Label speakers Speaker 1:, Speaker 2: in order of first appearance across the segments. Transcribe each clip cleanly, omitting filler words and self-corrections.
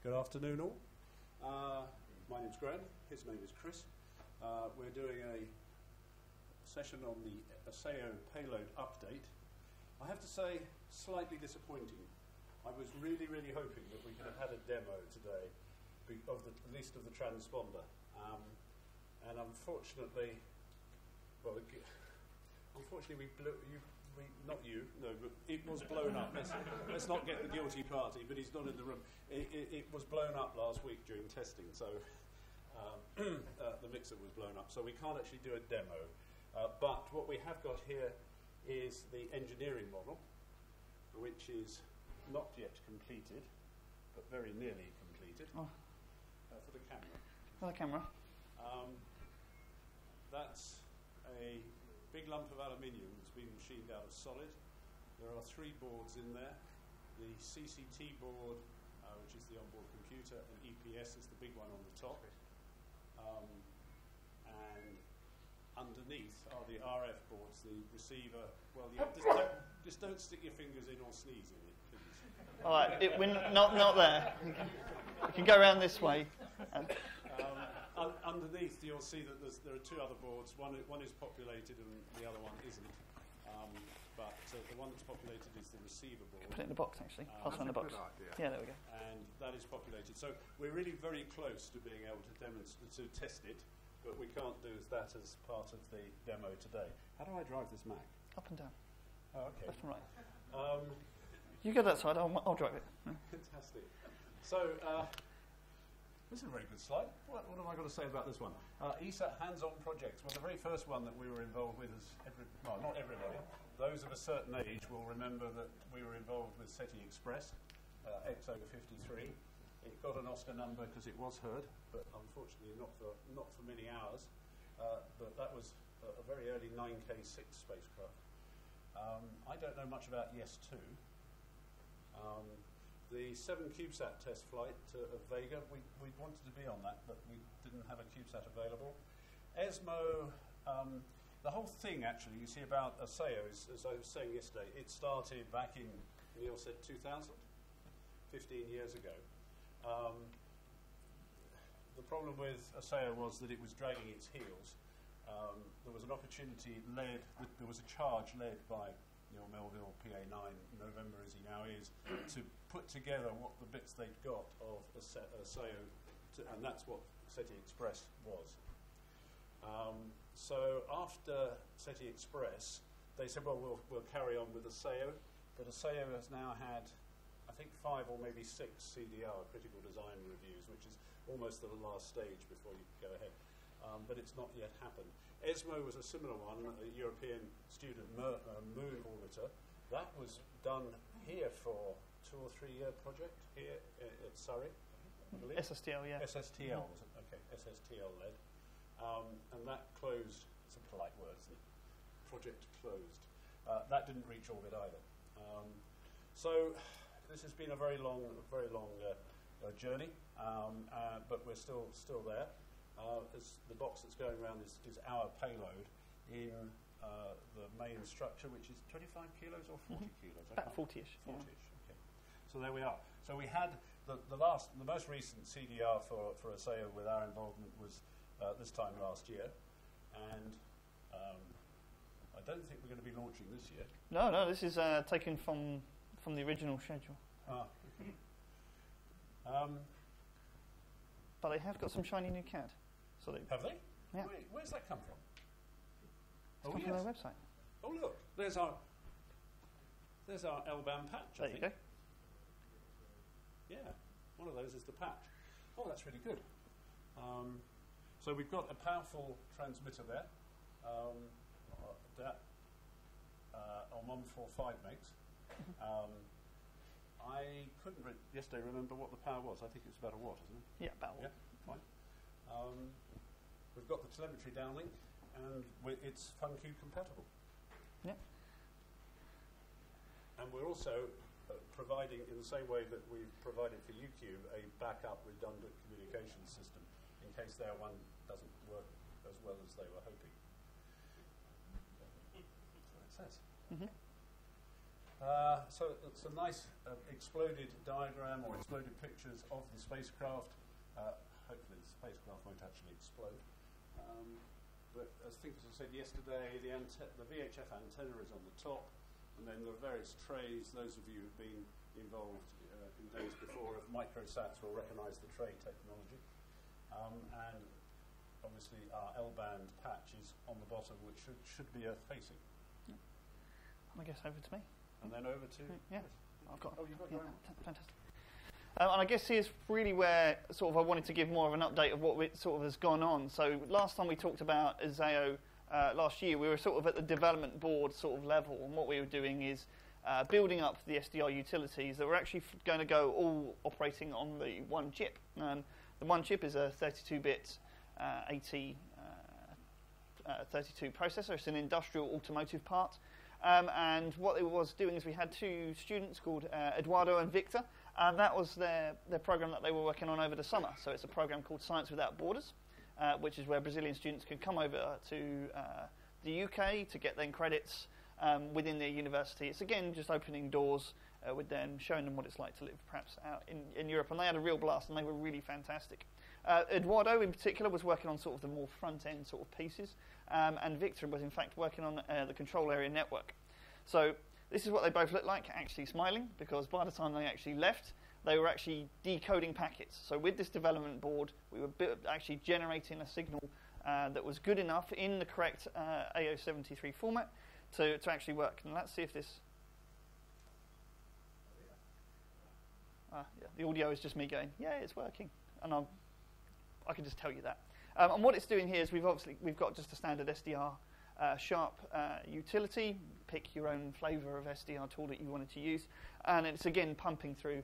Speaker 1: Good afternoon all. My name's Graham, his name is Chris. We're doing a session on the ESEO payload update. I have to say, slightly disappointing. I was really hoping that we could have had a demo today, of at least of the transponder. And unfortunately, well, unfortunately not you, no, but it was blown up. Let's not get the guilty party, but he's not in the room. It was blown up last week during testing, so the mixer was blown up, so we can't actually do a demo. But what we have got here is the engineering model, which is not yet completed, but very nearly completed, for the camera.
Speaker 2: For the camera.
Speaker 1: That's a big lump of aluminium that's been machined out of solid. There are 3 boards in there. The CCT board, which is the onboard computer, and EPS is the big one on the top. And underneath are the RF boards, the receiver. Well, yeah, just don't stick your fingers in or sneeze in it, please.
Speaker 2: All right, we're not there. We can go around this way.
Speaker 1: Underneath, you'll see that there are 2 other boards. One is populated and the other one isn't. But the one that's populated is the receiver board.
Speaker 2: Put it in the box, actually. Pass around the box. Yeah, there we go.
Speaker 1: And that is populated. So we're really very close to being able to test it, but we can't do that as part of the demo today. How do I drive this Mac?
Speaker 2: Up and down.
Speaker 1: Oh, okay.
Speaker 2: Left and right. You go that side, I'll drive it.
Speaker 1: Fantastic. So, this is a very good slide. What have I got to say about this one? ESET hands-on projects. Well, the very first one that we were involved with is, not everybody. Those of a certain age will remember that we were involved with SETI Express, X/53. It got an Oscar number because it was heard, but unfortunately not for many hours. But that was a very early 9K6 spacecraft. I don't know much about ES2. The 7 CubeSat test flight of Vega, we wanted to be on that, but we didn't have a CubeSat available. ESMO, the whole thing actually you see about ESEO is, as I was saying yesterday, it started back in, Neil said 2000, 15 years ago. The problem with ESEO was that it was dragging its heels. There was an opportunity there was a charge led by Neil Melville, PA9, November as he now is, to put together what the bits they'd got of ESEO, and that's what SETI Express was. So after SETI Express, they said, well, we'll carry on with ESEO, but ESEO has now had, I think, 5 or maybe 6 CDR, critical design reviews, which is almost the last stage before you go ahead. But it's not yet happened. ESMO was a similar one, a European student moon orbiter. That was done here for 2 or 3 year project here at Surrey, I believe.
Speaker 2: SSTL, yeah.
Speaker 1: SSTL, was it? Okay, SSTL led. And that closed, it's a polite word, isn't it? Project closed. That didn't reach orbit either. So this has been a very long journey, but we're still there. The box that's going around is our payload in the main structure, which is 25 kilos or 40 kilos?
Speaker 2: About 40-ish.
Speaker 1: 40-ish, okay. So there we are. So we had the most recent CDR for ESEO with our involvement was this time last year, and I don't think we're going to be launching this year.
Speaker 2: No, this is taken from the original schedule.
Speaker 1: Okay.
Speaker 2: But they have got some shiny new CAD. So
Speaker 1: have they?
Speaker 2: Yeah.
Speaker 1: Where's that come from?
Speaker 2: It's come from their website.
Speaker 1: Oh look, there's our L-band patch.
Speaker 2: There you go.
Speaker 1: Yeah, one of those is the patch. Oh, that's really good. So we've got a powerful transmitter there. That on 145 megs. I couldn't yesterday remember what the power was. I think it's about a watt, isn't it?
Speaker 2: Yeah, about a watt.
Speaker 1: Yeah, fine. We've got the telemetry downlink, and it's FunQ compatible.
Speaker 2: Yeah.
Speaker 1: And we're also providing, in the same way that we've provided for UCube, a backup redundant communication system in case their one doesn't work as well as they were hoping. That's what it says. So it's a nice exploded diagram or exploded pictures of the spacecraft. Hopefully the spacecraft won't actually explode. But I think, as I said yesterday, the VHF antenna is on the top, and then there are various trays. Those of you who've been involved in days before of microsats will recognise the tray technology. And obviously our L-band patch is on the bottom, which should be Earth-facing.
Speaker 2: I guess over to me.
Speaker 1: And then over to...
Speaker 2: Yeah, I've got...
Speaker 1: Oh, you've got your own.
Speaker 2: Fantastic. And I guess here's really where sort of I wanted to give more of an update of what sort of has gone on. So last time we talked about ESEO last year, we were sort of at the development board sort of level, and what we were doing is building up the SDR utilities that were actually going to go all operating on the one chip. And the one chip is a 32-bit AT32 processor. It's an industrial automotive part. And what it was doing is we had two students called Eduardo and Victor, and that was their program that they were working on over the summer. So it's a program called Science Without Borders, which is where Brazilian students can come over to the UK to get their credits within their university. It's again just opening doors with them, showing them what it's like to live perhaps out in Europe, and they had a real blast and they were really fantastic. Eduardo in particular was working on sort of the more front end sort of pieces, and Victor was in fact working on the control area network. So this is what they both looked like, actually smiling, because by the time they actually left, they were actually decoding packets. So with this development board, we were actually generating a signal that was good enough in the correct AO73 format to actually work. And let's see if this... yeah, the audio is just me going, yeah, it's working. And I can just tell you that. And what it's doing here is we've got just a standard SDR sharp utility. Pick your own flavour of SDR tool that you wanted to use, and it's again pumping through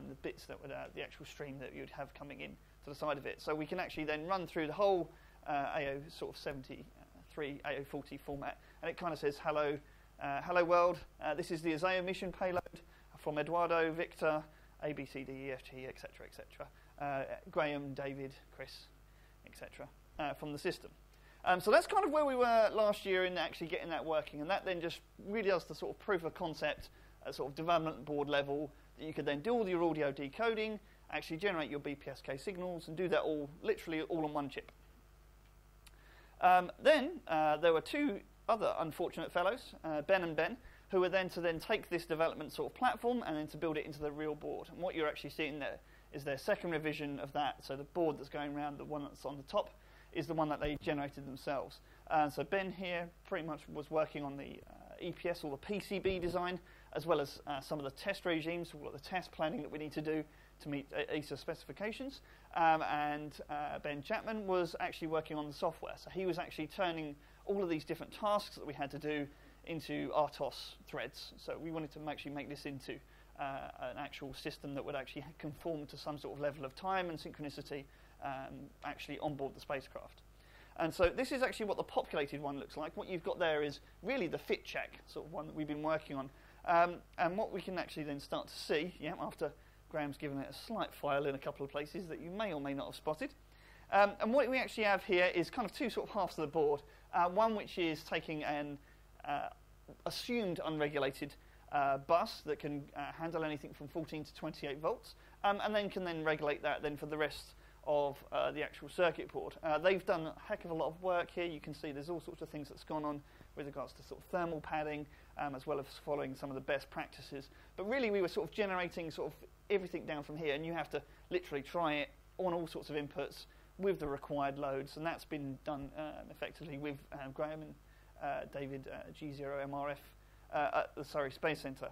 Speaker 2: the bits that would the actual stream that you'd have coming in to the side of it. So we can actually then run through the whole AO sort of 73 AO40 format, and it kind of says hello, hello world. This is the ESEO mission payload from Eduardo, Victor, A, B, C, D, E, F, G, etc., etc. Graham, David, Chris, etc. From the system. So that's kind of where we were last year in actually getting that working, and that then just really does the sort of proof of concept at sort of development board level that you could then do all your audio decoding, actually generate your BPSK signals, and do that all literally all on one chip. Then there were two other unfortunate fellows, Ben and Ben, who were then to then take this development sort of platform and then to build it into the real board. And what you're actually seeing there is their second revision of that. So the board that's going around, the one that's on the top, is the one that they generated themselves. So Ben here pretty much was working on the EPS or the PCB design, as well as some of the test regimes, all of the test planning that we need to do to meet ESA specifications. And Ben Chapman was actually working on the software. So he was actually turning all of these different tasks that we had to do into RTOS threads. So we wanted to actually make this into an actual system that would actually conform to some sort of level of time and synchronicity actually on board the spacecraft. And so this is actually what the populated one looks like. What you've got there is really the fit check, sort of one that we've been working on. And what we can actually then start to see, after Graham's given it a slight file in a couple of places that you may or may not have spotted. And what we actually have here is kind of two sort of halves of the board. One which is taking an assumed unregulated bus that can handle anything from 14 to 28 volts, and then can then regulate that then for the rest of the actual circuit board. They've done a heck of a lot of work here. You can see there's all sorts of things that's gone on with regards to sort of thermal padding, as well as following some of the best practices. But really we were sort of generating sort of everything down from here, and you have to literally try it on all sorts of inputs with the required loads, and that's been done effectively with Graham and David G0MRF at the Space Centre.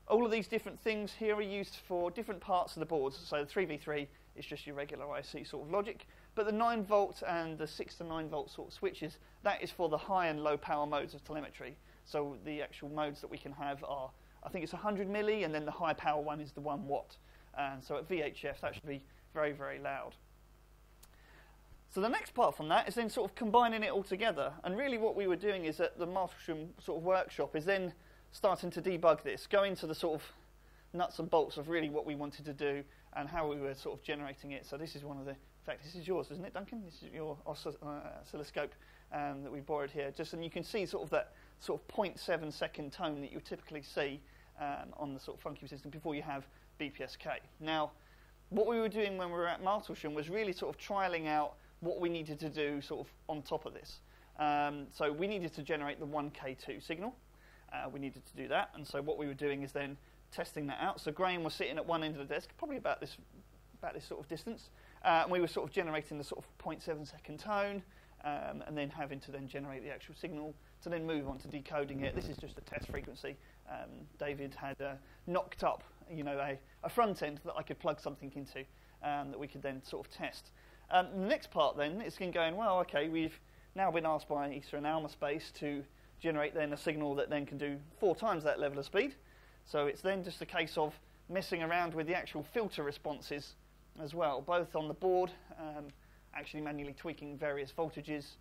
Speaker 2: All of these different things here are used for different parts of the boards. So the 3v3 is just your regular IC sort of logic, but the 9 volt and the 6 to 9 volt sort of switches, that is for the high and low power modes of telemetry. So the actual modes that we can have are, I think it's 100 milli, and then the high power one is the 1 watt. And so at VHF that should be very, very loud. So the next part from that is then sort of combining it all together. And really what we were doing is at the Marsham sort of workshop is then starting to debug this, go into the sort of nuts and bolts of really what we wanted to do and how we were sort of generating it. So this is one of the, in fact this is yours, isn't it, Duncan? This is your oscilloscope that we borrowed here. And you can see sort of that sort of 0.7 second tone that you typically see on the sort of FunCube system before you have BPSK. Now, what we were doing when we were at Martlesham was really sort of trialling out what we needed to do sort of on top of this. So we needed to generate the 1K2 signal. We needed to do that, and so what we were doing is then testing that out. So Graham was sitting at one end of the desk, probably about this sort of distance, and we were sort of generating the sort of 0.7 second tone, and then having to then generate the actual signal to then move on to decoding it. This is just a test frequency. David had knocked up, a front end that I could plug something into that we could then sort of test. The next part then is going, well, okay, we've now been asked by ESEO and AlmaSpace to generate then a signal that then can do 4 times that level of speed. So it's then just a case of messing around with the actual filter responses as well, both on the board, actually manually tweaking various voltages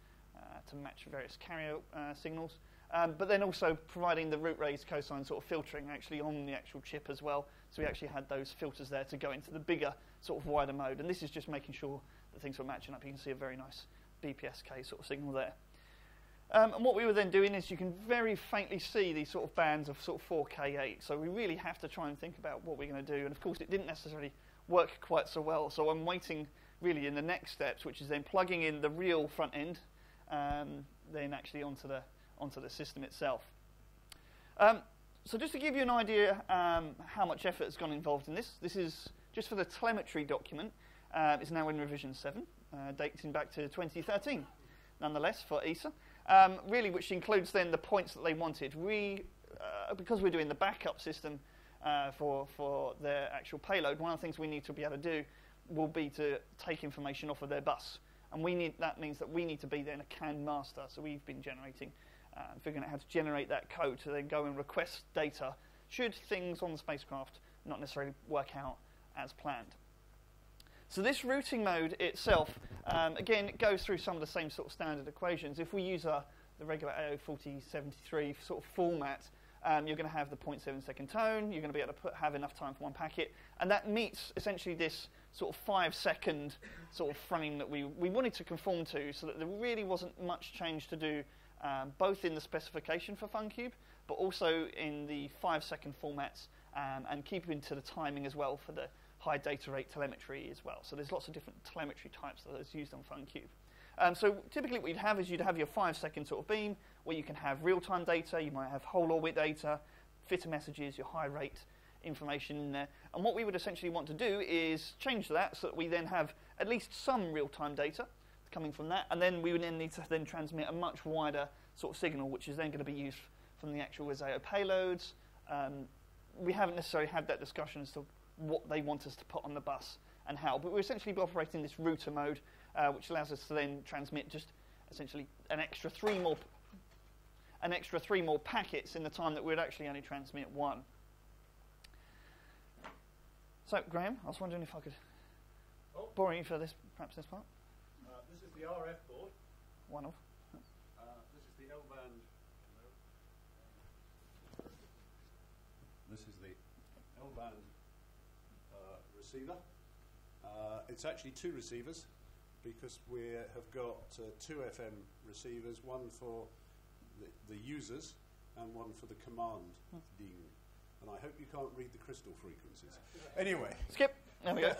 Speaker 2: to match various carrier signals, but then also providing the root raised cosine sort of filtering actually on the actual chip as well. So we actually had those filters there to go into the bigger sort of wider mode, and this is just making sure that things were matching up. You can see a very nice BPSK sort of signal there. And what we were then doing is you can very faintly see these sort of bands of sort of 4K8. So we really have to try and think about what we're going to do. And of course, it didn't necessarily work quite so well. So I'm waiting really in the next steps, which is then plugging in the real front end, then actually onto the system itself. So just to give you an idea how much effort has gone involved in this, this is just for the telemetry document. It's now in revision 7, dating back to 2013, nonetheless, for ESA. Really, which includes then the points that they wanted. Because we're doing the backup system for their actual payload, one of the things we need to be able to do will be to take information off of their bus. And that means that we need to be then a CAN master. So we've been figuring out how to generate that code to then go and request data should things on the spacecraft not necessarily work out as planned. So this routing mode itself, again, it goes through some of the same sort of standard equations. If we use the regular AO4073 sort of format, you're going to have the 0.7 second tone, you're going to be able to have enough time for one packet, and that meets essentially this sort of 5-second sort of frame that we wanted to conform to, so that there really wasn't much change to do, both in the specification for FunCube, but also in the 5-second formats, and keeping to the timing as well for the high data rate telemetry as well. So there's lots of different telemetry types that is used on FunCube. So typically what you'd have is you'd have your 5-second sort of beam, where you can have real-time data, you might have whole orbit data, fitter messages, your high rate information in there. And what we would essentially want to do is change that so that we then have at least some real-time data coming from that, and then we would then need to then transmit a much wider sort of signal, which is then going to be used from the actual ESEO payloads. We haven't necessarily had that discussion as to what they want us to put on the bus and how, but we're essentially operating this router mode, which allows us to then transmit just essentially an extra three more packets in the time that we'd actually only transmit 1. So, Graham, I was wondering if I could borrow you for perhaps this part.
Speaker 1: This is the RF board.
Speaker 2: One of.
Speaker 1: This is the L-band. This is the L-band receiver. It's actually 2 receivers, because we have got 2 FM receivers, one for the users and one for the command ding. And I hope you can't read the crystal frequencies. Anyway.
Speaker 2: Skip. There we go.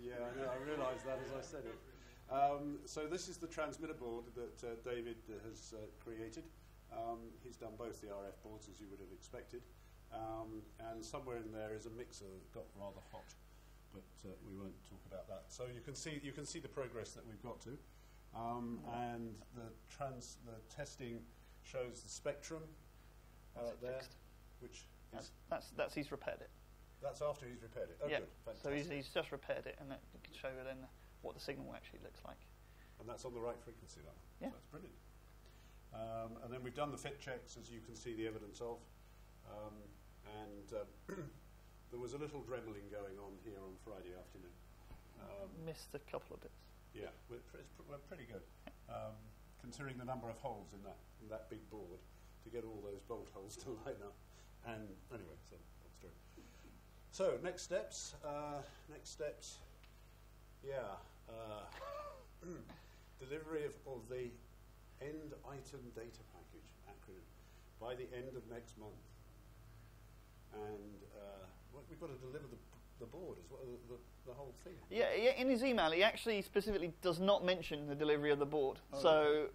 Speaker 1: Yeah, I know. I realised that as I said it. So this is the transmitter board that David has created. He's done both the RF boards, as you would have expected. And somewhere in there is a mixer that got rather hot, but we won't talk about that. So you can see the progress that we've got to, and the testing shows the spectrum there, which is
Speaker 2: that's he's repaired it.
Speaker 1: That's after he's repaired it. Oh,
Speaker 2: yeah.
Speaker 1: Good. Fantastic.
Speaker 2: So he's just repaired it, and that can show you then what the signal actually looks like.
Speaker 1: And that's on the right frequency, that one.
Speaker 2: Yeah.
Speaker 1: So that's brilliant. And then we've done the fit checks, as you can see the evidence of. There was a little dremeling going on here on Friday afternoon.
Speaker 2: Missed a couple of bits.
Speaker 1: Yeah, we're pretty good, considering the number of holes in that big board to get all those bolt holes to line up. And anyway, so that's true. So next steps. Yeah. delivery of the end item data package acronym by the end of next month. And we've got to deliver the board as well, the whole thing.
Speaker 2: Yeah, in his email, he actually specifically does not mention the delivery of the board.
Speaker 1: Oh,
Speaker 2: so
Speaker 1: okay.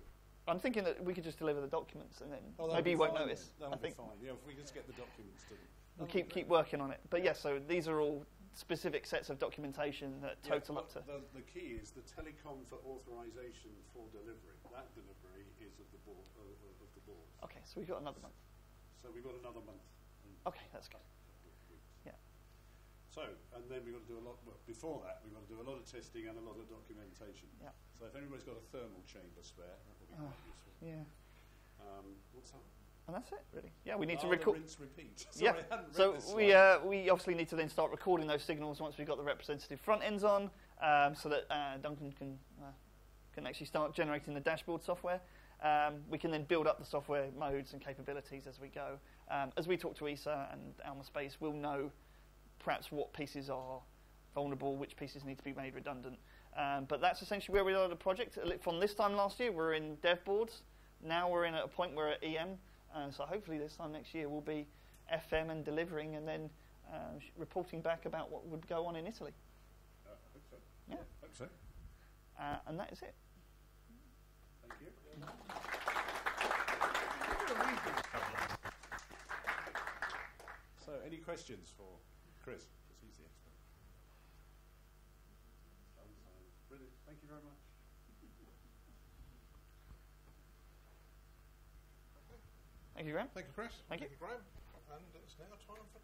Speaker 2: I'm thinking that we could just deliver the documents and then
Speaker 1: Oh,
Speaker 2: maybe you won't notice.
Speaker 1: That would be fine. Yeah, if we just get the documents to them.
Speaker 2: We'll keep working on it. But yes, so these are all specific sets of documentation that total up to.
Speaker 1: The key is the telecom for authorization for delivery. That delivery is of the board.
Speaker 2: Okay, so we've got another month.
Speaker 1: So we've got another month.
Speaker 2: Okay, that's good. Yeah.
Speaker 1: So, and then we've got to do a lot. Well, before that, we've got to do a lot of testing and a lot of documentation.
Speaker 2: Yeah.
Speaker 1: So if anybody's got a thermal chamber spare, that would be quite useful.
Speaker 2: Yeah.
Speaker 1: What's that?
Speaker 2: And that's it, really. Yeah, we need to record.
Speaker 1: Rinse, repeat. Sorry,
Speaker 2: Yeah.
Speaker 1: I hadn't
Speaker 2: So
Speaker 1: read this
Speaker 2: we obviously need to then start recording those signals once we've got the representative front ends on, so that Duncan can actually start generating the dashboard software. We can then build up the software modes and capabilities as we go. As we talk to ESA and Alma Space, we'll know perhaps what pieces are vulnerable, which pieces need to be made redundant. But that's essentially where we are at the project. From this time last year, we're in dev boards. Now we're in at a point where we're at EM. So hopefully this time next year we'll be FM and delivering and then reporting back about what would go on in Italy.
Speaker 1: I hope so.
Speaker 2: Yeah.
Speaker 1: Hope so.
Speaker 2: And that is it.
Speaker 1: Thank you. So, any questions for Chris? Because he's the expert. Brilliant. Thank you very much.
Speaker 2: Thank you, Graham.
Speaker 3: Thank you, Chris.
Speaker 2: Thank you.
Speaker 3: Graham. And it's now time for